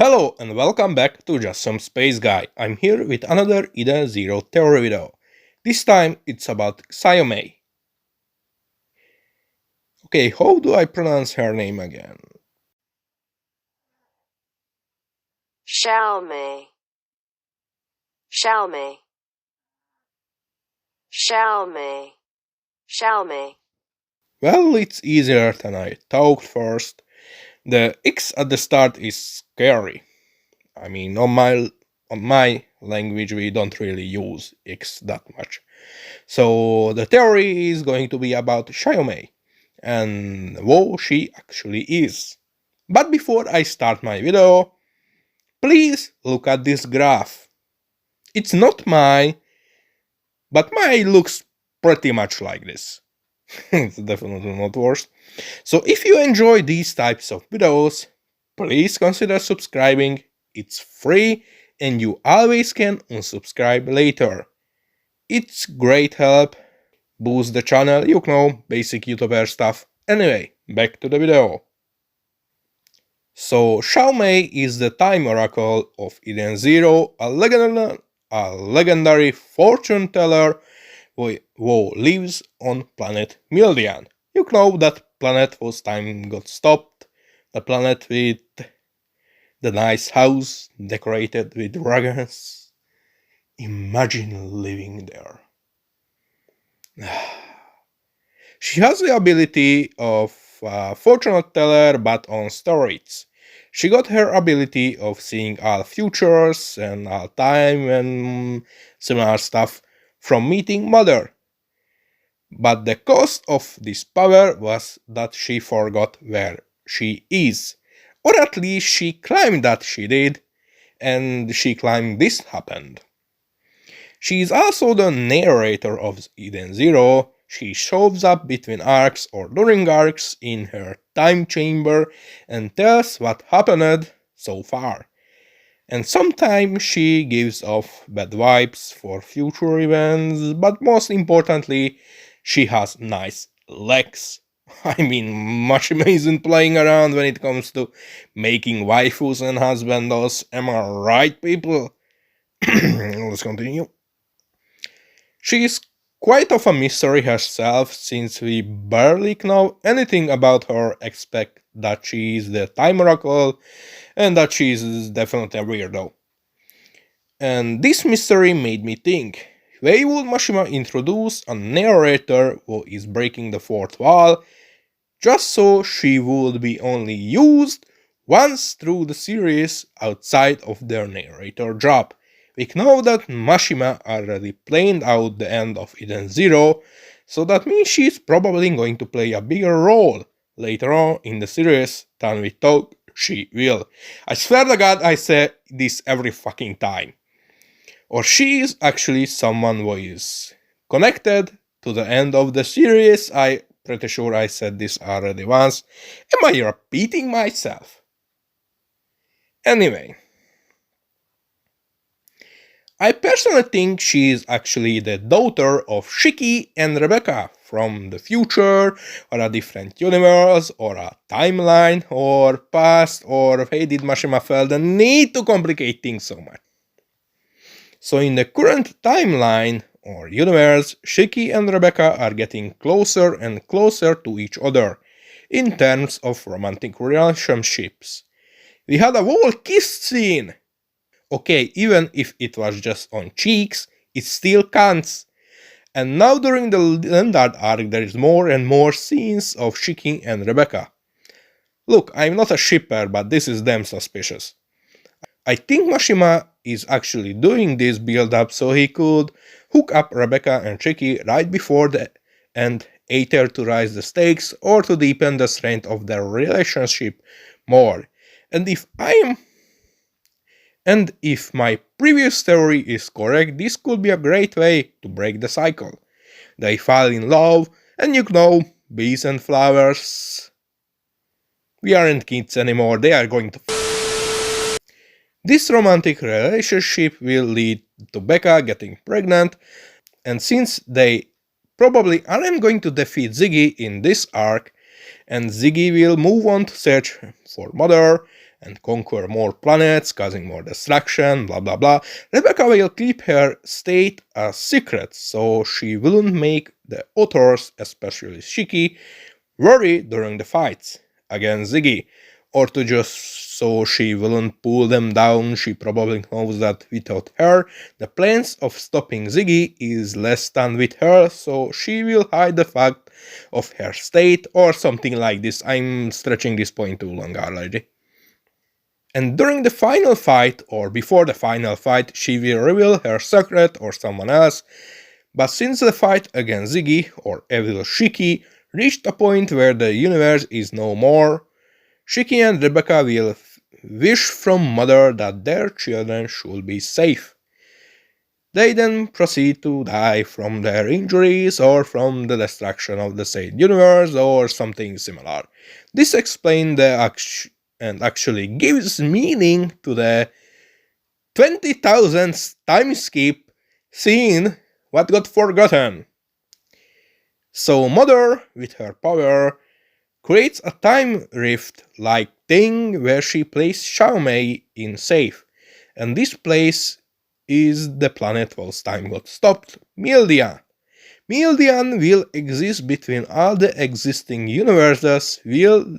Hello and welcome back to Just Some Space Guy. I'm here with another Eden Zero theory video. This time it's about Xiaomei. Okay, how do I pronounce her name again? Xiaomei. Xiaomei. Xiaomei. Xiaomei. Well, it's easier than I thought first. The X at the start is scary. I mean, on my language we don't really use X that much. So the theory is going to be about Xiaomei and who she actually is. But before I start my video, please look at this graph. It's not mine, but mine looks pretty much like this. It's definitely not worse. So if you enjoy these types of videos, please consider subscribing. It's free and you always can unsubscribe later. It's great help, boost the channel, you know, basic YouTuber stuff. Anyway, back to the video. So Xiaomei is the time oracle of Eden Zero, a legendary fortune teller who lives on planet Mildian. You know that planet whose time got stopped, the planet with the nice house decorated with dragons. Imagine living there. She has the ability of fortune teller but on steroids. She got her ability of seeing all futures and all time and similar stuff from meeting Mother. But the cost of this power was that she forgot where she is. Or at least she claimed that she did, and she claimed this happened. She is also the narrator of Eden Zero. She shows up between arcs or during arcs in her time chamber and tells what happened so far. And sometimes she gives off bad vibes for future events, but most importantly, she has nice legs. I mean, Mashima isn't playing around when it comes to making waifus and husbandos. Am I right, people? Let's continue. She is quite of a mystery herself, since we barely know anything about her except that she is the time oracle and that she is definitely a weirdo. And this mystery made me think, why would Mashima introduce a narrator who is breaking the fourth wall just so she would be only used once through the series outside of their narrator job? We know that Mashima already planned out the end of Eden Zero, so that means she's probably going to play a bigger role later on in the series than we thought she will. I swear to God I say this every fucking time. Or she is actually someone who is connected to the end of the series. I pretty sure I said this already once. Am I repeating myself? Anyway, I personally think she is actually the daughter of Shiki and Rebecca from the future, or a different universe, or a timeline, or past, or hey, did Mashima feel the need to complicate things so much? So in the current timeline, or universe, Shiki and Rebecca are getting closer and closer to each other in terms of romantic relationships. We had a whole kiss scene! Okay, even if it was just on cheeks, it still counts. And now during the Lendard arc there is more and more scenes of Shiki and Rebecca. Look, I'm not a shipper, but this is damn suspicious. I think Mashima is actually doing this build up so he could hook up Rebecca and Shiki right before the end, either to raise the stakes or to deepen the strength of their relationship more. And if my previous theory is correct, this could be a great way to break the cycle. They fall in love, and you know, bees and flowers. We aren't kids anymore, they are going to. This romantic relationship will lead to Becca getting pregnant, and since they probably aren't going to defeat Ziggy in this arc, and Ziggy will move on to search for Mother, and conquer more planets, causing more destruction, blah blah blah, Rebecca will keep her state a secret so she wouldn't make the authors, especially Shiki, worry during the fights against Ziggy, or to just so she wouldn't pull them down. She probably knows that without her, the plans of stopping Ziggy is less than with her, so she will hide the fact of her state or something like this. I'm stretching this point too long already. And during the final fight, or before the final fight, she will reveal her secret or someone else. But since the fight against Ziggy, or Evil Shiki, reached a point where the universe is no more, Shiki and Rebecca will wish from Mother that their children should be safe. They then proceed to die from their injuries or from the destruction of the said universe or something similar. This explains and actually gives meaning to the 20,000th time skip scene what got forgotten. So Mother, with her power, creates a time rift-like thing where she places Xiaomei in safe, and this place is the planet whose time got stopped, Mildian. Mildian will exist between all the existing universes, will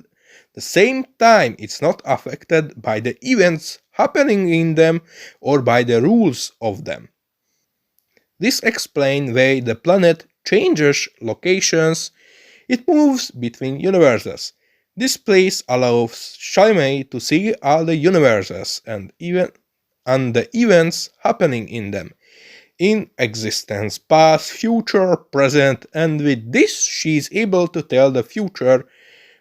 the same time it's not affected by the events happening in them or by the rules of them. This explains why the planet changes locations, it moves between universes. This place allows Xiaomei to see all the universes and the events happening in them, in existence, past, future, present, and with this she is able to tell the future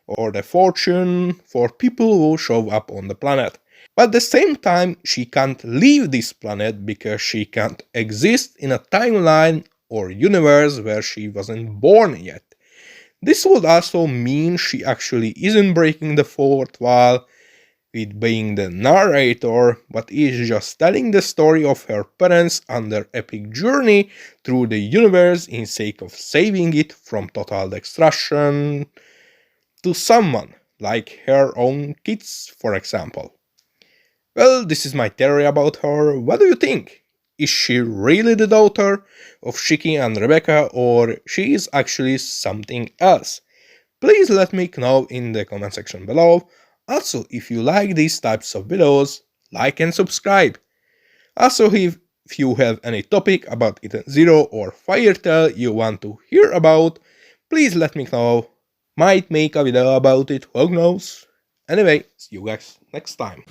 or the fortune for people who show up on the planet. But at the same time, she can't leave this planet because she can't exist in a timeline or universe where she wasn't born yet. This would also mean she actually isn't breaking the fourth wall with being the narrator, but is just telling the story of her parents on their epic journey through the universe in sake of saving it from total destruction to someone, like her own kids, for example. Well, this is my theory about her. What do you think? Is she really the daughter of Shiki and Rebecca, or she is actually something else? Please let me know in the comment section below. Also, if you like these types of videos, like and subscribe. Also, if you have any topic about Eden Zero or Fairytail you want to hear about, please let me know. Might make a video about it, who knows? Anyway, see you guys next time.